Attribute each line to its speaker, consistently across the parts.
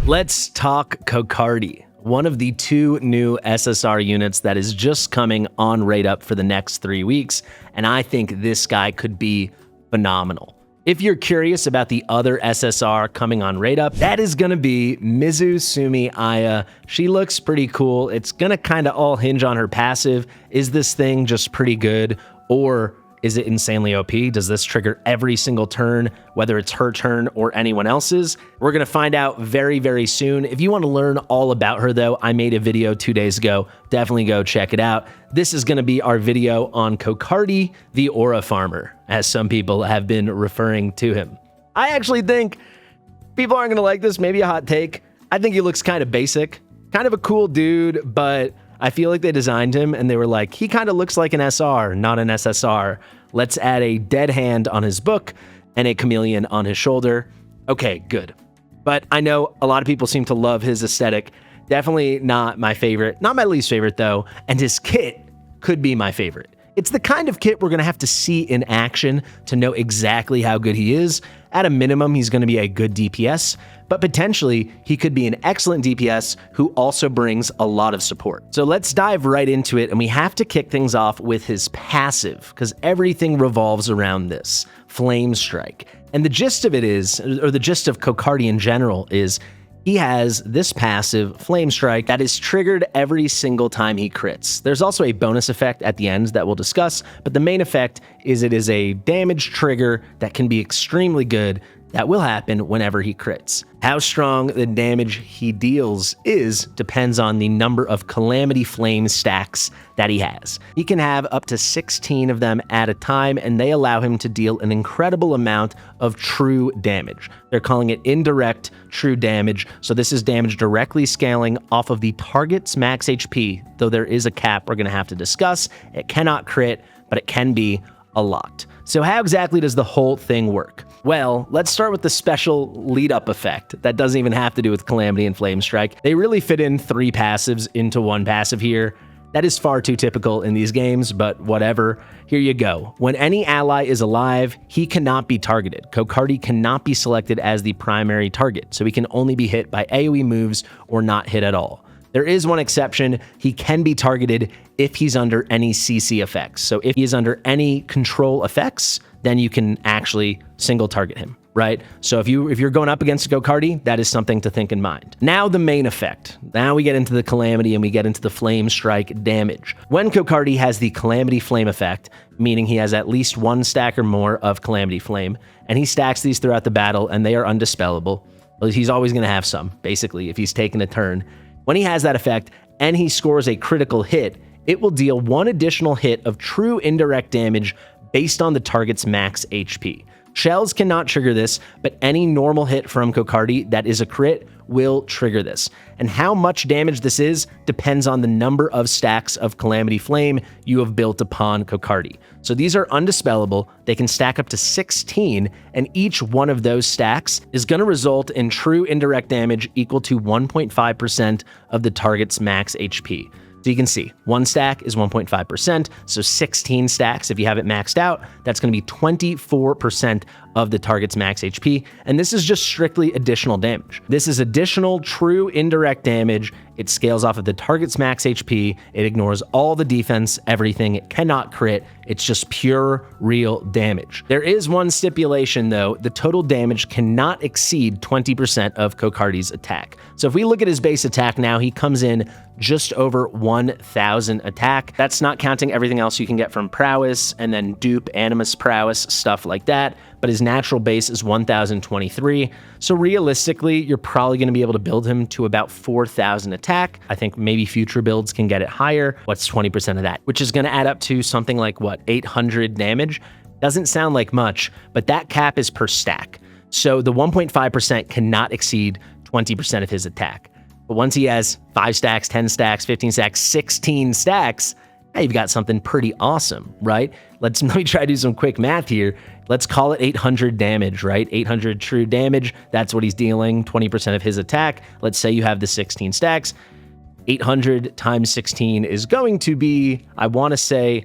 Speaker 1: Let's talk Kokardi, one of the 2 new SSR units that is just coming on rate up for the next 3 weeks, and I think this guy could be phenomenal. If you're curious about the other SSR coming on rate up, that is going to be Mizusumi Aya. She looks pretty cool. It's going to kind of all hinge on her passive. Is this thing just pretty good, or is it insanely OP? Does this trigger every single turn, whether it's her turn or anyone else's? We're going to find out very, very soon. If you want to learn all about her, though, I made a video 2 days ago. Definitely go check it out. This is going to be our video on Kokardi, the Aura Farmer, as some people have been referring to him. I actually think people aren't going to like this. Maybe a hot take. I think he looks kind of basic, kind of a cool dude, but I feel like they designed him and they were like, he kind of looks like an SR, not an SSR. Let's add a dead hand on his book and a chameleon on his shoulder. Okay, good. But I know a lot of people seem to love his aesthetic. Definitely not my favorite. Not my least favorite, though. And his kit could be my favorite. It's the kind of kit we're going to have to see in action to know exactly how good he is. At a minimum, he's going to be a good DPS, but potentially he could be an excellent DPS who also brings a lot of support. So let's dive right into it, and we have to kick things off with his passive, because everything revolves around this, Flamestrike. And the gist of it is, or the gist of Kokardi in general is, he has this passive, Flamestrike, that is triggered every single time he crits. There's also a bonus effect at the end that we'll discuss, but the main effect is it is a damage trigger that can be extremely good that will happen whenever he crits. How strong the damage he deals depends on the number of Calamity Flame stacks that he has. He can have up to 16 of them at a time, and they allow him to deal an incredible amount of true damage. They're calling it indirect true damage, so this is damage directly scaling off of the target's max HP, though there is a cap we're going to have to discuss. It cannot crit, but it can be a lot. So how exactly does the whole thing work? Well, let's start with the special lead-up effect that doesn't even have to do with Calamity and Flamestrike. They really fit in 3 passives into 1 passive here. That is far too typical in these games, but whatever. Here you go. When any ally is alive, he cannot be targeted. Kokardi cannot be selected as the primary target, so he can only be hit by AoE moves or not hit at all. There is one exception. He can be targeted if he's under any CC effects. So if he is under any control effects, then you can actually single target him, right? So if you're going up against Kokardi, that is something to think in mind. Now the main effect. Now we get into the Calamity and we get into the Flamestrike damage. When Kokardi has the Calamity Flame effect, meaning he has at least 1 stack or more of Calamity Flame, and he stacks these throughout the battle and they are undispellable. Well, he's always going to have some, basically, if he's taking a turn. When he has that effect and he scores a critical hit, it will deal 1 additional hit of true indirect damage based on the target's max HP. Shells cannot trigger this, but any normal hit from Kokardi that is a crit will trigger this. And how much damage this is depends on the number of stacks of Calamity Flame you have built upon Kokardi. So these are undispellable. They can stack up to 16, and each one of those stacks is going to result in true indirect damage equal to 1.5% of the target's max HP. So you can see 1 stack is 1.5%, so 16 stacks, if you have it maxed out, that's going to be 24% of the target's max HP, and this is just strictly additional damage. This is additional true indirect damage. It scales off of the target's max HP, it ignores all the defense, everything, it cannot crit, it's just pure, real damage. There is one stipulation though, the total damage cannot exceed 20% of Kokardi's attack. So if we look at his base attack now, he comes in just over 1,000 attack. That's not counting everything else you can get from prowess and then dupe, animus prowess, stuff like that. But his natural base is 1,023. So realistically, you're probably going to be able to build him to about 4,000 attack. I think maybe future builds can get it higher. What's 20% of that? Which is going to add up to something like, what, 800 damage? Doesn't sound like much, but that cap is per stack. So the 1.5% cannot exceed 20% of his attack. But once he has 5 stacks, 10 stacks, 15 stacks, 16 stacks, now you've got something pretty awesome, right? Let me try to do some quick math here. Let's call it 800 damage, right? 800 true damage. That's what he's dealing, 20% of his attack. Let's say you have the 16 stacks. 800 times 16 is going to be, I want to say,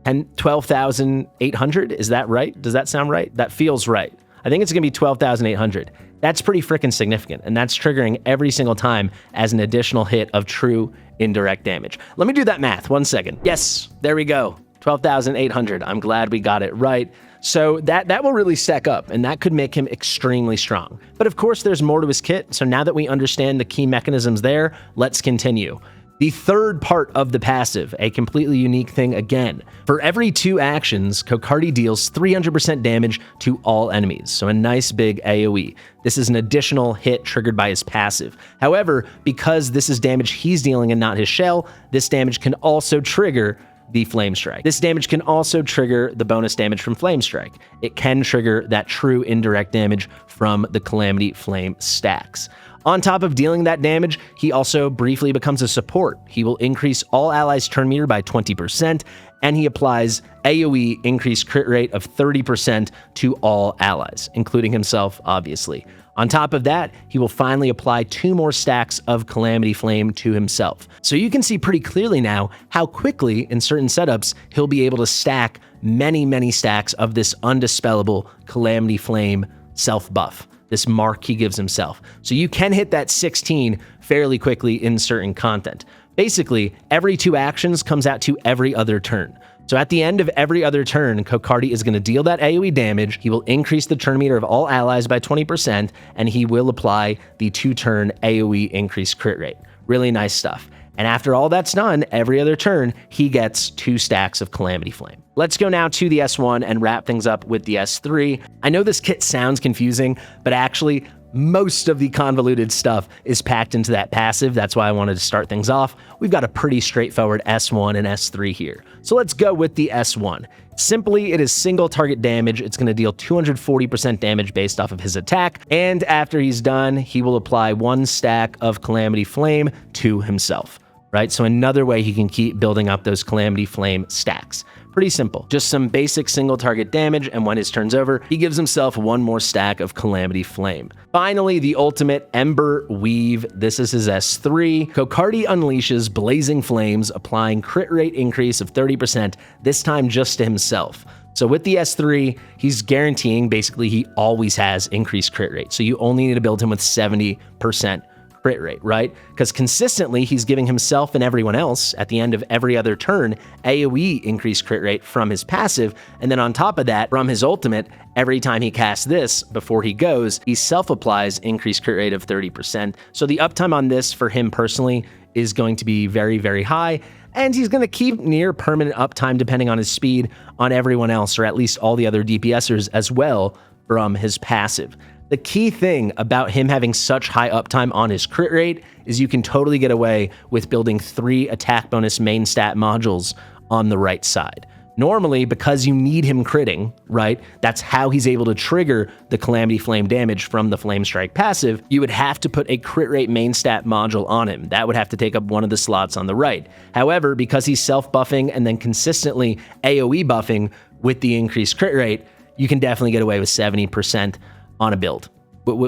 Speaker 1: 12,800. Is that right? Does that sound right? That feels right. I think it's going to be 12,800. That's pretty freaking significant, and that's triggering every single time as an additional hit of true indirect damage. Let me do that math, 1 second. Yes, there we go, 12,800. I'm glad we got it right. So that will really stack up, and that could make him extremely strong. But of course, there's more to his kit, so now that we understand the key mechanisms there, let's continue. The third part of the passive, a completely unique thing again. For every 2 actions, Kokardi deals 300% damage to all enemies, so a nice big AoE. This is an additional hit triggered by his passive. However, because this is damage he's dealing and not his shell, this damage can also trigger the Flamestrike. This damage can also trigger the bonus damage from Flamestrike. It can trigger that true indirect damage from the Calamity Flame stacks. On top of dealing that damage, he also briefly becomes a support. He will increase all allies' turn meter by 20%, and he applies AoE increased crit rate of 30% to all allies, including himself, obviously. On top of that, he will finally apply 2 more stacks of Calamity Flame to himself. So you can see pretty clearly now how quickly, in certain setups, he'll be able to stack many stacks of this undispellable Calamity Flame self-buff. This mark he gives himself. So you can hit that 16 fairly quickly in certain content. Basically, every 2 actions comes out to every other turn. So at the end of every other turn, Kokardi is going to deal that AoE damage, he will increase the turn meter of all allies by 20%, and he will apply the 2-turn AoE increased crit rate. Really nice stuff. And after all that's done, every other turn, he gets 2 stacks of Calamity Flame. Let's go now to the S1 and wrap things up with the S3. I know this kit sounds confusing, but actually, most of the convoluted stuff is packed into that passive. That's why I wanted to start things off. We've got a pretty straightforward S1 and S3 here. So let's go with the S1. Simply, it is single target damage. It's going to deal 240% damage based off of his attack. And after he's done, he will apply 1 stack of Calamity Flame to himself. Right? So another way he can keep building up those Calamity Flame stacks. Pretty simple. Just some basic single target damage, and when his turn's over, he gives himself 1 more stack of Calamity Flame. Finally, the ultimate Ember Weave. This is his S3. Kokardi unleashes Blazing Flames, applying crit rate increase of 30%, this time just to himself. So with the S3, he's guaranteeing, basically, he always has increased crit rate. So you only need to build him with 70% crit rate, right? Because consistently, he's giving himself and everyone else at the end of every other turn AoE increased crit rate from his passive, and then on top of that, from his ultimate, every time he casts this before he goes, he self-applies increased crit rate of 30%. So the uptime on this for him personally is going to be very high, and he's going to keep near permanent uptime depending on his speed on everyone else, or at least all the other DPSers as well from his passive. The key thing about him having such high uptime on his crit rate is you can totally get away with building 3 attack bonus main stat modules on the right side. Normally, because you need him critting, right, that's how he's able to trigger the Calamity Flame damage from the Flamestrike passive, you would have to put a crit rate main stat module on him. That would have to take up one of the slots on the right. However, because he's self-buffing and then consistently AoE buffing with the increased crit rate, you can definitely get away with 70% on a build,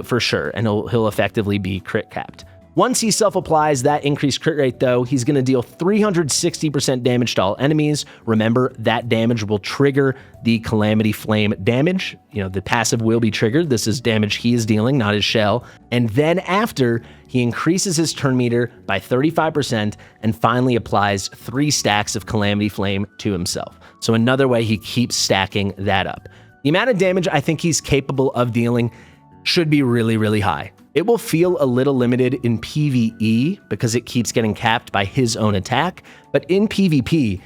Speaker 1: for sure, and he'll effectively be crit capped. Once he self-applies that increased crit rate, though, he's going to deal 360% damage to all enemies. Remember, that damage will trigger the Calamity Flame damage. You know, the passive will be triggered. This is damage he is dealing, not his shell. And then after, he increases his turn meter by 35% and finally applies 3 stacks of Calamity Flame to himself. So another way he keeps stacking that up. The amount of damage I think he's capable of dealing should be really high. It will feel a little limited in PvE because it keeps getting capped by his own attack, but in PvP,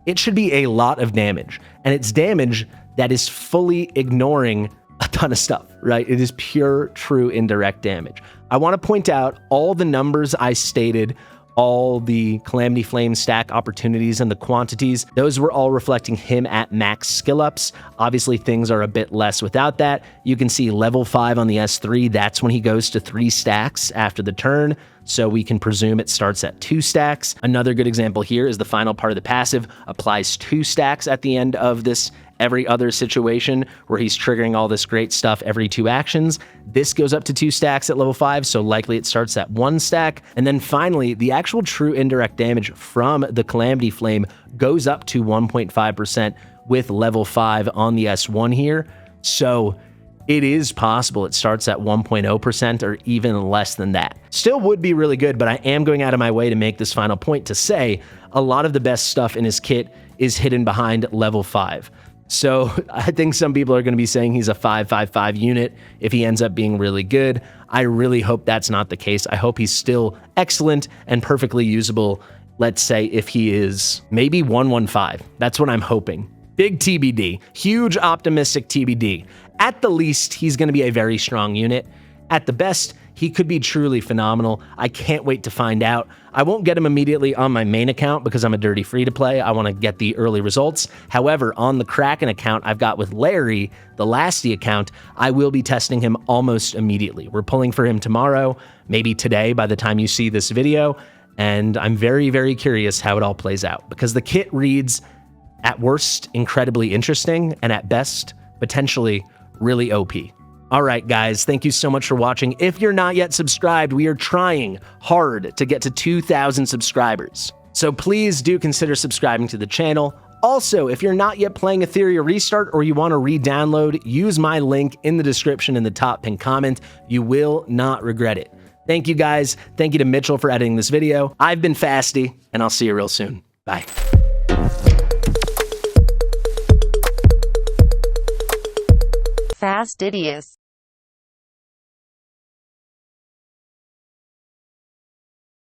Speaker 1: it should be a lot of damage, and it's damage that is fully ignoring a ton of stuff, right? It is pure, true indirect damage. I want to point out all the numbers I stated, all the Calamity Flame stack opportunities and the quantities, those were all reflecting him at max skill ups. Obviously, things are a bit less without that. You can see level 5 on the S3, that's when he goes to 3 stacks after the turn. So we can presume it starts at 2 stacks. Another good example here is the final part of the passive applies 2 stacks at the end of this every other situation where he's triggering all this great stuff every 2 actions. This goes up to 2 stacks at level 5, so likely it starts at 1 stack. And then finally, the actual true indirect damage from the Calamity Flame goes up to 1.5% with level 5 on the S1 here. So it is possible it starts at 1.0% or even less than that. Still would be really good, but I am going out of my way to make this final point to say a lot of the best stuff in his kit is hidden behind level 5. So I think some people are going to be saying he's a 5.55 unit if he ends up being really good. I really hope that's not the case. I hope he's still excellent and perfectly usable. Let's say if he is maybe 1.15. That's what I'm hoping. Big TBD. Huge optimistic TBD. At the least, he's going to be a very strong unit. At the best, he could be truly phenomenal. I can't wait to find out. I won't get him immediately on my main account because I'm a dirty free-to-play. I want to get the early results. However, on the Kraken account I've got with Larry, the Lasty account, I will be testing him almost immediately. We're pulling for him tomorrow, maybe today by the time you see this video, and I'm very, very curious how it all plays out because the kit reads, at worst, incredibly interesting, and at best, potentially really OP. All right, guys, thank you so much for watching. If you're not yet subscribed, we are trying hard to get to 2,000 subscribers. So please do consider subscribing to the channel. Also, if you're not yet playing Etheria Restart or you want to re-download, use my link in the description in the top pinned comment. You will not regret it. Thank you, guys. Thank you to Mitchell for editing this video. I've been Fasti, and I'll see you real soon. Bye.
Speaker 2: Fastidious.